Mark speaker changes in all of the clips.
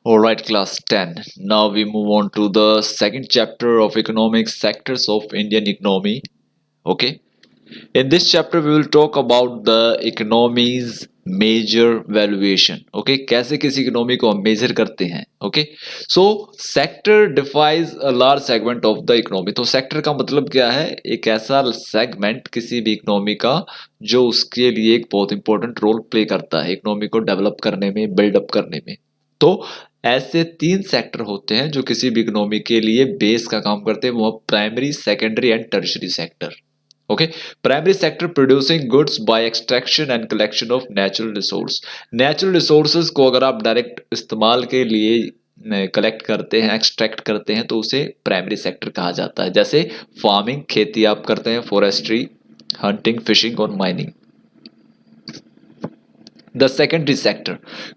Speaker 1: All right, class 10. Now we move on to the second chapter of economic sectors of Indian economy. Okay. In this chapter, we will talk about the economy's major valuation. Okay, कैसे किसी economy को हम major करते हैं. Okay, so sector defines a large segment of the economy. तो sector का मतलब क्या है? एक ऐसा सेगमेंट किसी भी इकोनॉमी का जो उसके लिए एक बहुत इंपॉर्टेंट रोल प्ले करता है इकोनॉमी को डेवलप करने में, बिल्डअप करने में. तो ऐसे तीन सेक्टर होते हैं जो किसी भी इकोनॉमी के लिए बेस का काम करते हैं. वो primary, secondary and tertiary sector. Okay. Primary sector producing goods by extraction and collection of natural resource. Natural resources को अगर आप डायरेक्ट इस्तेमाल के लिए कलेक्ट करते हैं, एक्सट्रैक्ट करते हैं, तो उसे प्राइमरी सेक्टर कहा जाता है. जैसे फार्मिंग, खेती आप करते हैं, फॉरेस्ट्री, हंटिंग, फिशिंग और mining. The secondary sector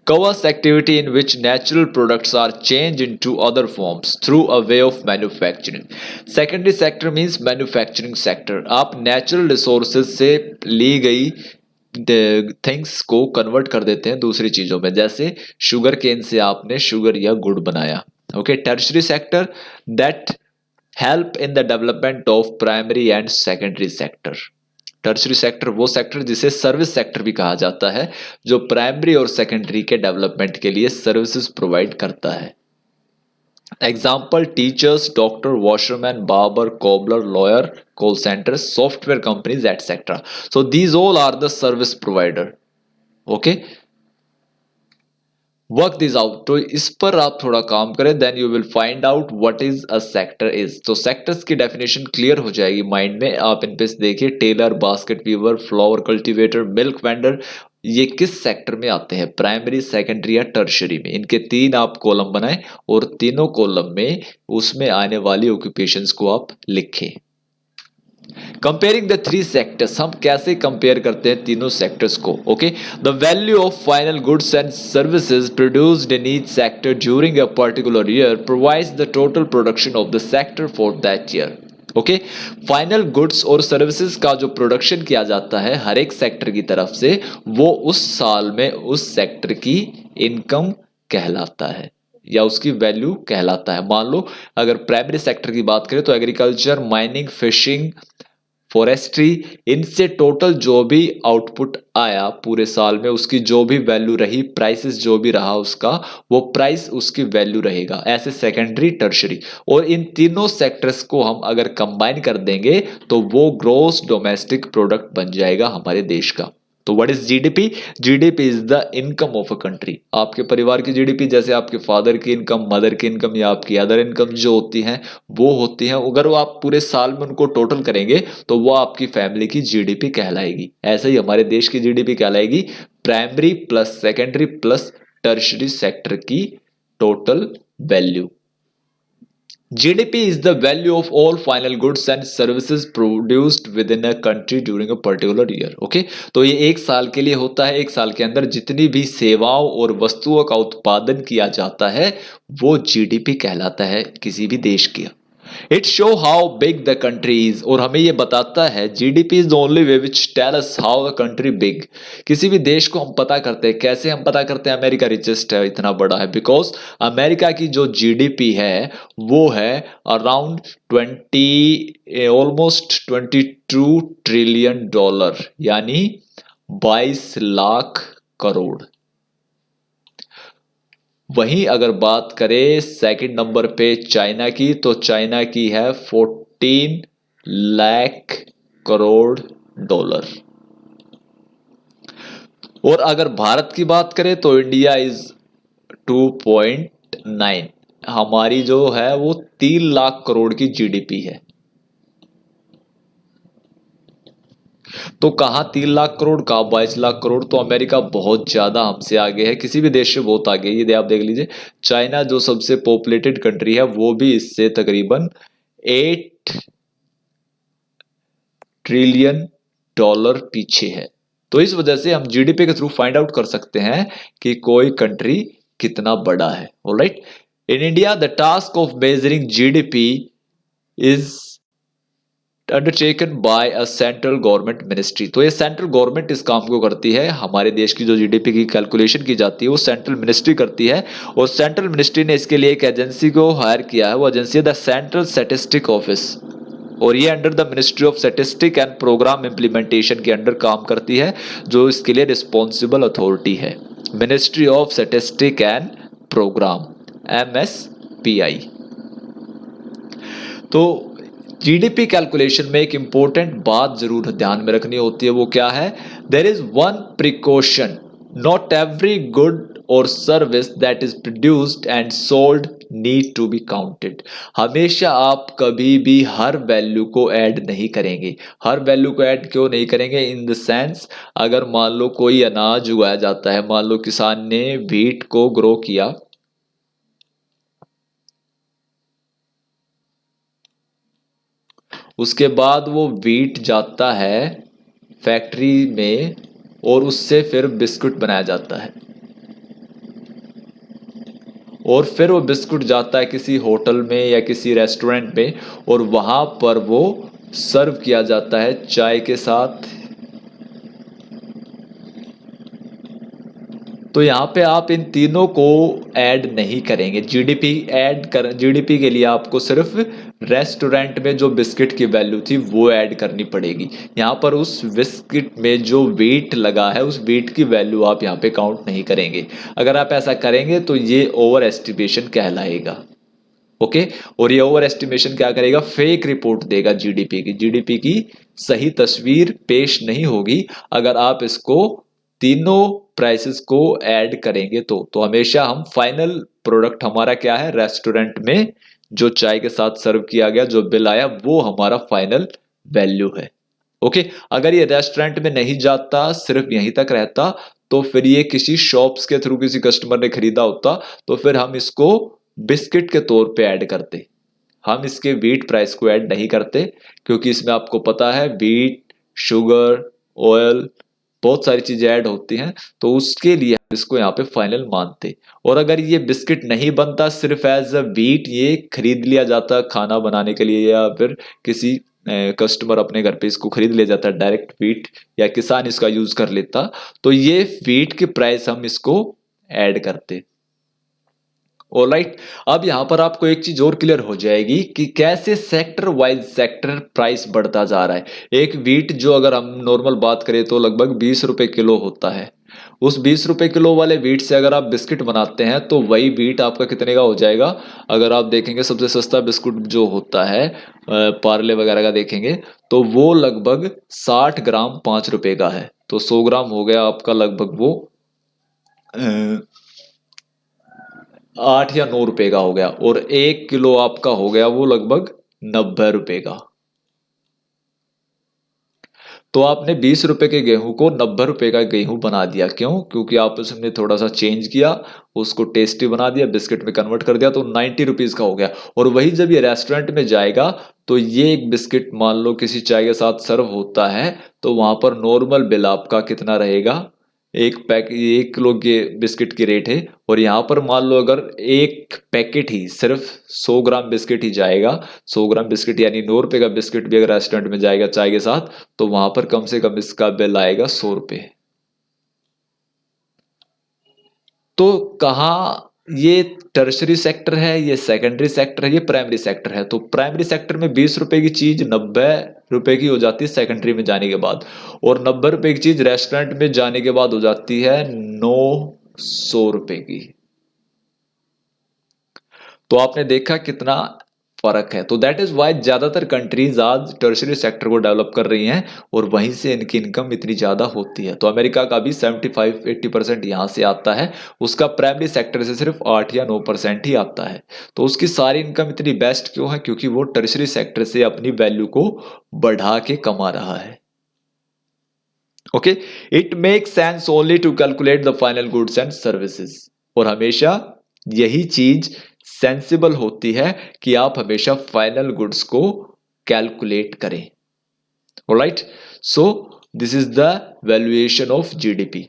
Speaker 1: covers activity in which natural products are changed into other forms through a way of manufacturing. Secondary sector means manufacturing sector. आप natural resources से ली गई things को convert कर देते हैं दूसरी चीजों में. जैसे शुगर केन से आपने शुगर या गुड़ बनाया. Okay. Tertiary sector that help in the development of primary and secondary sector. Tertiary sector वो सेक्टर जिसे सर्विस सेक्टर भी कहा जाता है, जो प्राइमरी और सेकेंडरी के डेवलपमेंट के लिए सर्विसेज प्रोवाइड करता है. Example teachers, doctor, washerman, barber, cobbler, lawyer, call centre, software companies etcetera. So these all are the service provider. Okay. Work this out. तो इस पर आप थोड़ा काम करें, then you will find out what is a sector is. तो sectors की definition clear हो जाएगी माइंड में. आप इन पे देखिए, tailor, basket weaver, flower cultivator, milk vendor, ये किस सेक्टर में आते हैं, प्राइमरी, सेकेंडरी या टर्शरी में. इनके तीन आप कॉलम बनाएं और तीनों कॉलम में उसमें आने वाली ऑक्यूपेशंस को आप लिखें. Comparing the three sectors. हम कैसे कंपेयर करते हैं तीनों सेक्टर्स को. Okay. The value of final goods and services produced in each sector during a particular year provides the total production of the sector for that year. Okay. Final goods और services का जो production किया जाता है हर एक sector की तरफ से, वो उस साल में उस सेक्टर की इनकम कहलाता है या उसकी वैल्यू कहलाता है. मान लो अगर प्राइमरी सेक्टर की बात करें तो एग्रीकल्चर, माइनिंग, फिशिंग, फॉरेस्ट्री, इनसे टोटल जो भी आउटपुट आया पूरे साल में, उसकी जो भी वैल्यू रही, प्राइसेस जो भी रहा उसका, वो प्राइस उसकी वैल्यू रहेगा. ऐसे सेकेंडरी, टर्शरी. और इन तीनों सेक्टर्स को हम अगर कंबाइन कर देंगे तो वो ग्रोस डोमेस्टिक प्रोडक्ट बन जाएगा हमारे देश का. तो what is GDP? GDP is the income of a country. आपके परिवार की जीडीपी, जैसे आपके फादर की इनकम, मदर की इनकम या आपकी अदर इनकम जो होती हैं वो होती हैं. अगर वो आप पूरे साल में उनको टोटल करेंगे तो वो आपकी फैमिली की जीडीपी कहलाएगी. ऐसे ही हमारे देश की जीडीपी कहलाएगी primary plus secondary plus tertiary sector की total value. GDP is the value of all final goods and services produced within a country during a particular year. Okay? तो ये एक साल के लिए होता है. एक साल के अंदर जितनी भी सेवाओं और वस्तुओं का उत्पादन किया जाता है वो जीडीपी कहलाता है किसी भी देश की. It show how big the country is. और हमें यह बताता है, GDP is the only way which tell us how the country big. किसी भी देश को हम पता करते हैं. कैसे हम पता करते हैं अमेरिका रिचेस्ट है, इतना बड़ा है? बिकॉज अमेरिका की जो जीडीपी है वो है अराउंड 22 ट्रिलियन डॉलर, यानी 22 लाख करोड़. वहीं अगर बात करें सेकंड नंबर पे चाइना की, तो चाइना की है 14 लाख करोड़ डॉलर. और अगर भारत की बात करें तो इंडिया इज 2.9. हमारी जो है वो 3 लाख करोड़ की जीडीपी है. तो कहां 3 लाख करोड़, कहां 22 लाख करोड़. तो अमेरिका बहुत ज्यादा हमसे आगे है, किसी भी देश से बहुत आगे. ये आप देख लीजिए, चाइना जो सबसे पॉपुलेटेड कंट्री है वो भी इससे तकरीबन 8 ट्रिलियन डॉलर पीछे है. तो इस वजह से हम जीडीपी के थ्रू फाइंड आउट कर सकते हैं कि कोई कंट्री कितना बड़ा है. Alright. In India the task of measuring GDP is undertaken by a central government ministry. तो ये सेंट्रल गवर्नमेंट इस काम को करती है। हमारे देश की जो जीडीपी की कैलकुलेशन की जाती है वो सेंट्रल मिनिस्ट्री करती है, और सेंट्रल मिनिस्ट्री ने इसके लिए एक एजेंसी को हायर किया है। वो एजेंसी है द सेंट्रल स्टैटिस्टिक ऑफिस, और ये under the ministry of statistic and programme implementation के अंडर काम करती है, जो इसके लिए रिस्पॉन्सिबल अथॉरिटी है। Ministry of statistic and programme, MSPI। तो जीडीपी कैलकुलेशन में एक इंपॉर्टेंट बात जरूर ध्यान में रखनी होती है, वो क्या है? There is one precaution, not every good और service that is produced and sold need to be counted. हमेशा आप कभी भी हर वैल्यू को ऐड नहीं करेंगे। हर वैल्यू को ऐड क्यों नहीं करेंगे? इन द सेंस, अगर मान लो कोई अनाज उगाया जाता है, मान लो किसान ने व्हीट को ग्रो किया, उसके बाद वो व्हीट जाता है फैक्ट्री में और उससे फिर बिस्कुट बनाया जाता है, और फिर वो बिस्कुट जाता है किसी होटल में या किसी रेस्टोरेंट में, और वहां पर वो सर्व किया जाता है चाय के साथ। तो यहाँ पे आप इन तीनों को ऐड नहीं करेंगे। जीडीपी के लिए आपको सिर्फ रेस्टोरेंट में जो बिस्किट की वैल्यू थी वो ऐड करनी पड़ेगी। यहाँ पर उस बिस्किट में जो वेट लगा है उस वेट की वैल्यू आप यहाँ पे काउंट नहीं करेंगे। अगर आप ऐसा करेंगे तो ये ओवर एस्टिमेशन कहलाएगा। ओके, और ये ओवर एस्टिमेशन क्या करेगा? फेक रिपोर्ट देगा। जीडीपी की सही तस्वीर पेश नहीं होगी अगर आप इसको तीनों प्राइसेस को ऐड करेंगे। तो हमेशा हम फाइनल प्रोडक्ट हमारा क्या है? रेस्टोरेंट में जो चाय के साथ सर्व किया गया जो बिल आया वो हमारा फाइनल वैल्यू है। ओके, अगर ये रेस्टोरेंट में नहीं जाता, सिर्फ यहीं तक रहता, तो फिर ये किसी शॉप्स के थ्रू किसी कस्टमर ने खरीदा होता, तो फिर हम इसको बिस्किट के तौर पे ऐड करते। हम इसके व्हीट प्राइस को ऐड नहीं करते, क्योंकि इसमें आपको पता है व्हीट, शुगर, ऑयल, बहुत सारी चीजें ऐड होती हैं, तो उसके लिए हम इसको यहाँ पे फाइनल मानते। और अगर ये बिस्किट नहीं बनता, सिर्फ एज अ व्हीट ये खरीद लिया जाता खाना बनाने के लिए, या फिर किसी कस्टमर अपने घर पे इसको खरीद ले जाता डायरेक्ट व्हीट, या किसान इसका यूज कर लेता, तो ये व्हीट के प्राइस हम इसको ऐड करते। ऑलराइट, अब यहां पर आपको एक चीज और क्लियर हो जाएगी कि कैसे सेक्टर वाइज सेक्टर प्राइस बढ़ता जा रहा है। एक व्हीट जो अगर हम नॉर्मल बात करें तो लगभग 20 रुपए किलो होता है। उस 20 रुपए किलो वाले व्हीट से अगर आप बिस्किट बनाते हैं तो वही व्हीट आपका कितने का हो जाएगा? अगर आप देखेंगे सबसे सस्ता बिस्कुट जो होता है पार्ले वगैरह का देखेंगे, तो वो लगभग 60 ग्राम 5 रुपए का है। तो 100 ग्राम हो गया आपका लगभग वो 8 या 9 रुपए का हो गया, और 1 किलो आपका हो गया वो लगभग 90 रुपए का। तो आपने 20 रुपए के गेहूं को 90 रुपए का गेहूं बना दिया। क्यों? क्योंकि आप उसमें थोड़ा सा चेंज किया, उसको टेस्टी बना दिया, बिस्किट में कन्वर्ट कर दिया, तो 90 रुपीज का हो गया। और वही जब ये रेस्टोरेंट में जाएगा तो ये एक बिस्किट मान लो किसी चाय के साथ सर्व होता है, तो वहां पर नॉर्मल बिल आपका कितना रहेगा? 1 किलो के बिस्किट की रेट है, और यहाँ पर मान लो अगर एक पैकेट ही सिर्फ 100 ग्राम बिस्किट ही जाएगा, 100 ग्राम बिस्किट यानी 9 रुपए का बिस्किट भी अगर रेस्टोरेंट में जाएगा चाय के साथ, तो वहां पर कम से कम इसका बिल आएगा 100 रुपए। तो कहाँ ये टर्शरी सेक्टर है, ये सेकेंडरी सेक्टर है, ये प्राइमरी सेक्टर है? तो प्राइमरी सेक्टर में 20 रुपए की चीज 90 रुपए की हो जाती है सेकेंडरी में जाने के बाद, और 90 रुपए की चीज रेस्टोरेंट में जाने के बाद हो जाती है 900 रुपए की। तो आपने देखा कितना फर्क है। तो दैट इज वाई ज्यादातर कंट्रीज आज टर्शरी सेक्टर को डेवलप कर रही हैं, और वहीं से इनकी इनकम इतनी ज्यादा होती है। तो अमेरिका का भी 75-80% यहां से आता है, उसका प्राइमरी सेक्टर से सिर्फ 8 या 9% ही आता है। तो उसकी सारी इनकम इतनी बेस्ट क्यों है? क्योंकि वो टर्शरी सेक्टर से अपनी वैल्यू को बढ़ा के कमा रहा है। Okay, it make sense only to calculate the final goods and services. और हमेशा यही चीज सेंसिबल होती है कि आप हमेशा फाइनल गुड्स को कैलकुलेट करें। Alright, so this is the valuation of GDP.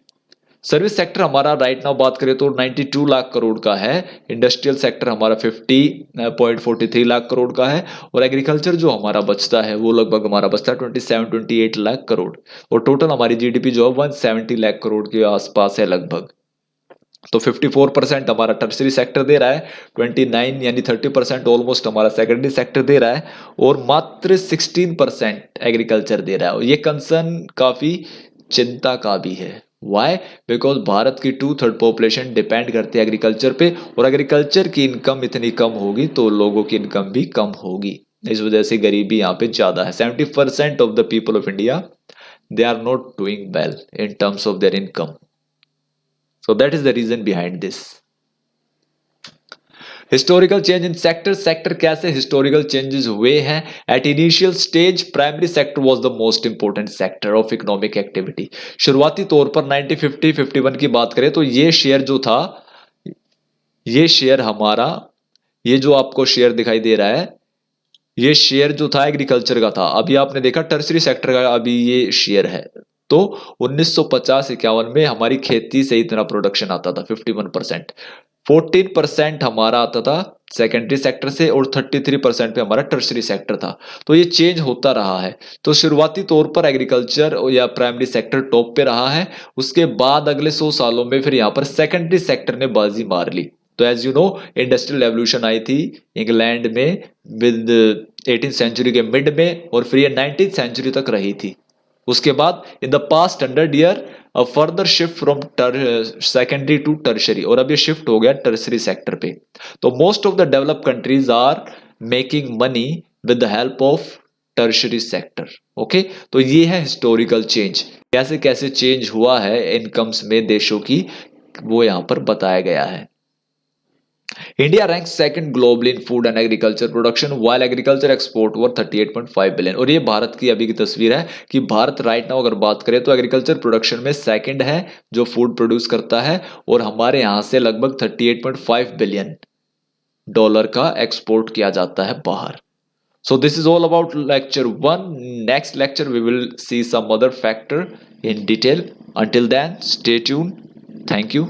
Speaker 1: Service sector हमारा राइट नाउ बात करें तो 92 लाख करोड़ का है, इंडस्ट्रियल सेक्टर हमारा 50.43 लाख करोड़ का है, और एग्रीकल्चर जो हमारा बचता है वो लगभग हमारा बचता है 27-28 लाख करोड़, और टोटल हमारी जीडीपी जो है 170 लाख करोड़ के आसपास है लगभग। तो 54% हमारा टर्शरी सेक्टर दे रहा है, 29 यानी 30% ऑलमोस्ट हमारा सेकेंडरी सेक्टर दे रहा है, और मात्र 16% एग्रीकल्चर दे रहा है। और ये कंसर्न काफी चिंता का भी है। वाई? बिकॉज भारत की 2/3 पॉपुलेशन डिपेंड करती है एग्रीकल्चर पे, और एग्रीकल्चर की इनकम इतनी कम होगी तो लोगों की इनकम भी कम होगी। इस वजह से गरीबी यहाँ पे ज्यादा है। 70% of the people of India they are not doing well in terms of their income. So that is the reason behind this. Historical change in sector कैसे हिस्टोरिकल चेंजेस हुए हैं? At initial stage primary sector was the most important sector of economic activity. शुरुआती तौर पर 1950-51 की बात करें तो ये शेयर जो था, ये शेयर हमारा, ये जो आपको शेयर दिखाई दे रहा है, ये शेयर जो था एग्रीकल्चर का था। अभी आपने देखा टर्सरी सेक्टर का अभी ये शेयर है। तो 1950-51 में हमारी खेती से इतना प्रोडक्शन आता था 51%, 14% हमारा आता था सेकेंडरी सेक्टर से, और 33% पे हमारा टर्सरी सेक्टर था। तो ये चेंज होता रहा है। तो शुरुआती तौर पर एग्रीकल्चर या प्राइमरी सेक्टर टॉप पे रहा है, उसके बाद अगले 100 सालों में फिर यहाँ पर सेकेंडरी सेक्टर ने बाजी मार ली। तो as you know industrial revolution आई थी इंग्लैंड में विद 18th सेंचुरी के मिड में, और फिर ये 19th सेंचुरी तक रही थी। उसके बाद in the past 100 year a further shift from secondary to tertiary, और अब ये शिफ्ट हो गया टर्शरी सेक्टर पे। तो most of the developed countries are making money with the help of tertiary sector. Okay, तो ये है हिस्टोरिकल चेंज, कैसे कैसे चेंज हुआ है इनकम्स में देशों की, वो यहां पर बताया गया है। India ranks second globally in food and agriculture production while agriculture export worth 38.5 billion. और ये भारत की अभी की तस्वीर है कि भारत राइट नाउ अगर बात करें तो एग्रीकल्चर प्रोडक्शन में सेकंड है जो फूड प्रोड्यूस करता है, और हमारे यहां से लगभग 38.5 बिलियन डॉलर का एक्सपोर्ट किया जाता है बाहर। So this is all about lecture 1. Next lecture we will see some other factor in detail. Until then, stay tuned. Thank you.